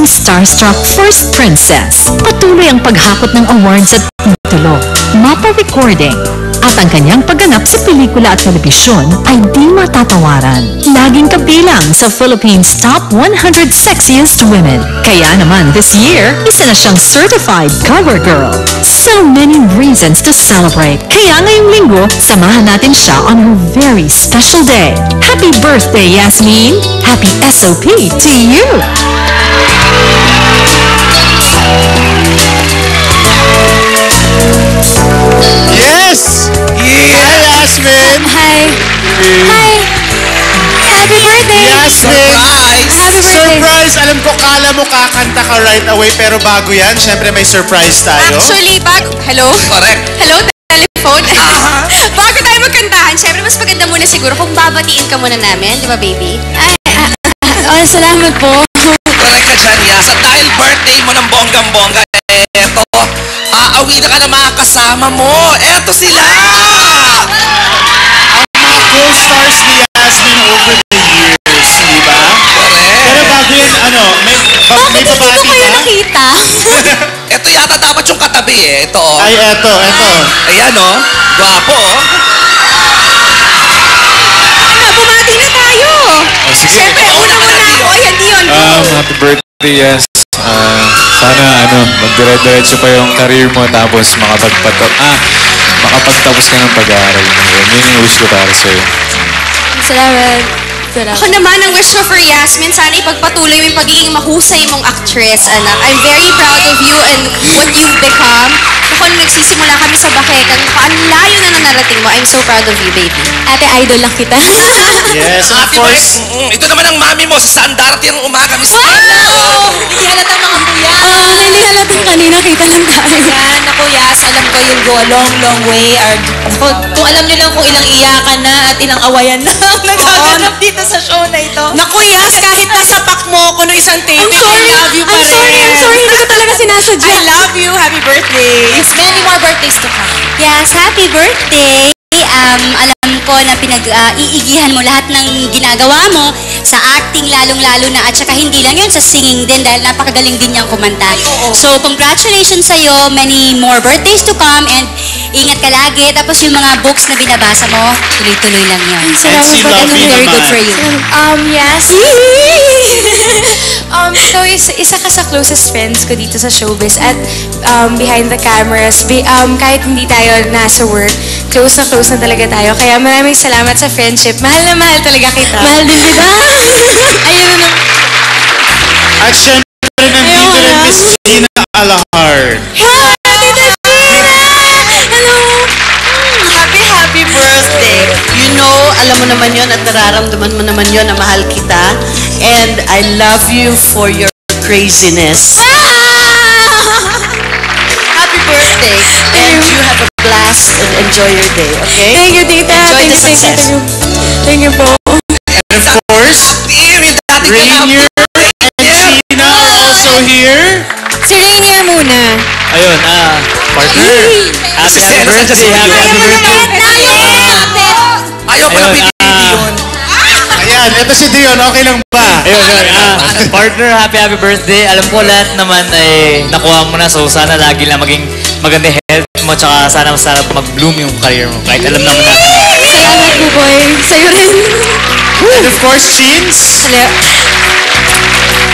naging starstruck first princess. Patuloy ang paghakot ng awards at titulo, mapa recording, at ang kanyang pagganap sa pelikula at telebisyon ay di matatawaran. Laging kabilang sa Philippines' top 100 sexiest women. Kaya naman this year, isa na siyang certified cover girl. So many reasons to celebrate. Kaya ngayong linggo, samahan natin siya on her very special day. Happy birthday, Yasmin! Happy SOP to you! Yes! Hi, Yasmin! Hi! Hi! Happy birthday! Yasmin! Happy birthday! Surprise! Alam ko, kala mo kakanta ka right away, pero bago yan, syempre may surprise tayo. Actually, hello? Correct. Hello, telephone? Bago tayo magkantahan, syempre mas maganda muna siguro kung babatiin ka muna namin, di ba, baby? Salamat po. Correct ka dyan, Yas. At dahil birthday mo ng bonggang-bongga, eto, aawi na ka na mga kasama mo. Eto sila! Ang mga co-stars ni Yasmin over the years, di ba? Correct. Pero bago yan, may Bakit hindi ko babati kayo ka? nakita? Ito yata dapat yung katabi eh. Ito, oh. Ay, eto. Ayan, oh. Gwapo, oh. Bumati na tayo! Oh, sige. Syempre, una muna ako. Ayan, Dion. Happy birthday, yes. Sana magdire-diretso pa yung career mo tapos makapagtapos ka ng pag-aaral mo. Yun yung wish ko para sa'yo. Salamat. Ako naman, ang wish ko for Yasmin, sana ipagpatuloy mo yung pagiging mahusay mong actress, anak. I'm very proud of you and what you've become. Ako, nung nagsisimula kami sa Bakekan, ang layo na narating mo. I'm so proud of you, baby. Ate, idol lang kita. Yes, of Happy course. birthday. Ito naman ang mami mo. Saan darating ang umaga, Miss Wow! Hindi halata mga kuya. Hindi halata kanina, kita lang tayo. Yan, ako Yas, alam ko you'll go a long, long way. Kung alam nyo lang kung ilang iyakan na at ilang awayan na nagaganap dito sa show na ito. Naku, Yas, kahit nasapak mo ako nung isang taping, I love you pa rin. I'm sorry, hindi ko talaga sinasadya. I love you. Happy birthday. Many more birthdays to come. Yes, happy birthday! Alam ko na iigihan mo lahat ng ginagawa mo sa acting, lalong-lalo na, at saka hindi lang yun, sa singing din dahil napakagaling din niyang kumanta. So, congratulations sa'yo, many more birthdays to come, and ingat ka lagi. Tapos yung mga books na binabasa mo, tuloy-tuloy lang yun. And si Lovely Very good naman. for you. Yes. So, isa ka sa closest friends ko dito sa showbiz at behind the cameras, kahit hindi tayo nasa work, close na talaga tayo. Kaya maraming salamat sa friendship. Mahal na mahal talaga kita. Mahal din kita. Ayun na. At syempre, nandito rin Miss Gina Alahar. Hi, Tita Gina! Hello! Happy birthday. You know, alam mo naman yon at nararamdaman mo naman yon na mahal kita. And I love you for your craziness. Happy birthday. And you have a blast and enjoy your day, okay? Thank you, Tita. Enjoy the Thank success. you. Thank you po. And of course, Yung dati ko na. Rainier and Gina are also here. Si Rainier muna. Ayun, partner. Happy birthday, happy birthday. Ayaw pa lang bibili yun. Ayan, ito si Dion. Okay lang ba? Ayun, partner, happy birthday. Alam ko lahat naman ay nakuha mo na, so sana lagi lang maging maganda health mo, tsaka sana mag-bloom yung career mo. Kahit alam naman natin. Salamat po, boy. Sa'yo rin. And of course, Chins. Hello.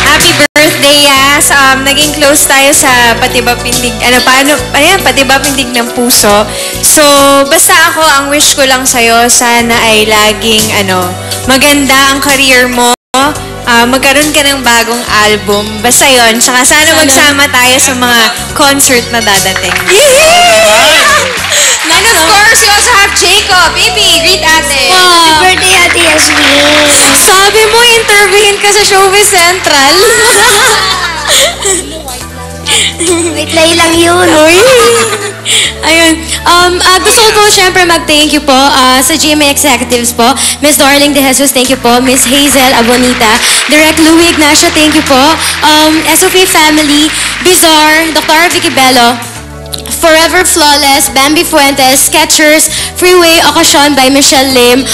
Happy birthday, Yas. Naging close tayo sa Patiba Pindig. Patiba Pindig ng Puso. So, basta ako, ang wish ko lang sa'yo, sana ay laging, maganda ang career mo. Magkaroon ka ng bagong album. Basta yon. Tsaka sana magsama tayo sa mga concert na dadating. And of course, you also have Jacob. Baby, greet ate. Happy birthday, Ate Yasmin. Sabi mo, interviewin ka sa Showbiz Central. Wait lang yun. Ayun. Gusto ko po syempre mag-thank you po sa GMA Executives po. Miss Darling De Jesus, thank you po. Miss Hazel Abonita. Direct Louie Ignacio, thank you po. SOP Family, Bizarre, Dr. Vicky Bello, Forever Flawless, Bambi Fuentes, Skechers, Freeway Occasion by Michelle Lim,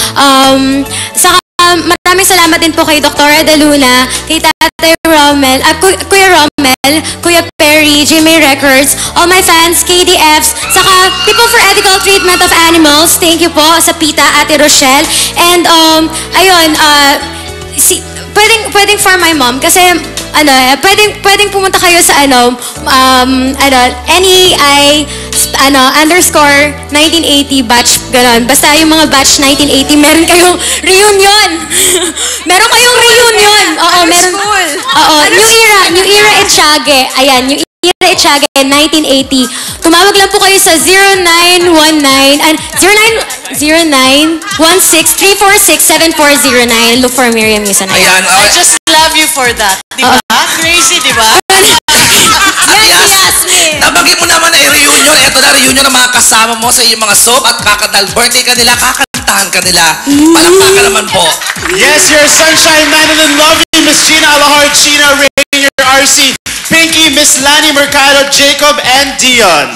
saka maraming salamat din po kay Dr. De Luna, kay Tatay Rommel, Kuya Rommel, Kuya Perry, GMA Records, all my fans, KDFs, saka People for Ethical Treatment of Animals, thank you po sa Pita, Ate Rochelle, and ayun, pwedeng for my mom, kasi pwedeng pumunta kayo sa NEI underscore 1980 batch, ganon. Basta yung mga batch 1980, meron kayong reunion. Meron kayong reunion. Oo, meron. Oo, New Era Etiage. Ayan, New Era Etiage 1980. Tumawag lang po kayo sa 0916-346-7409. Look for Miriam Yusan. Ayan, I just love you for that. Di ba? Crazy, di ba? Nabagay mo naman na i-reunion. Ito na, reunion ng mga kasama mo sa iyong mga soap at kakadal birthday ka nila, kakantahan ka nila. Palakpakan naman po. Yes, your Sunshine Manilyn, love you, Miss Gina Alahar, Gina Rainier, RC, Pinky, Miss Lani Mercado, Jacob, and Dion.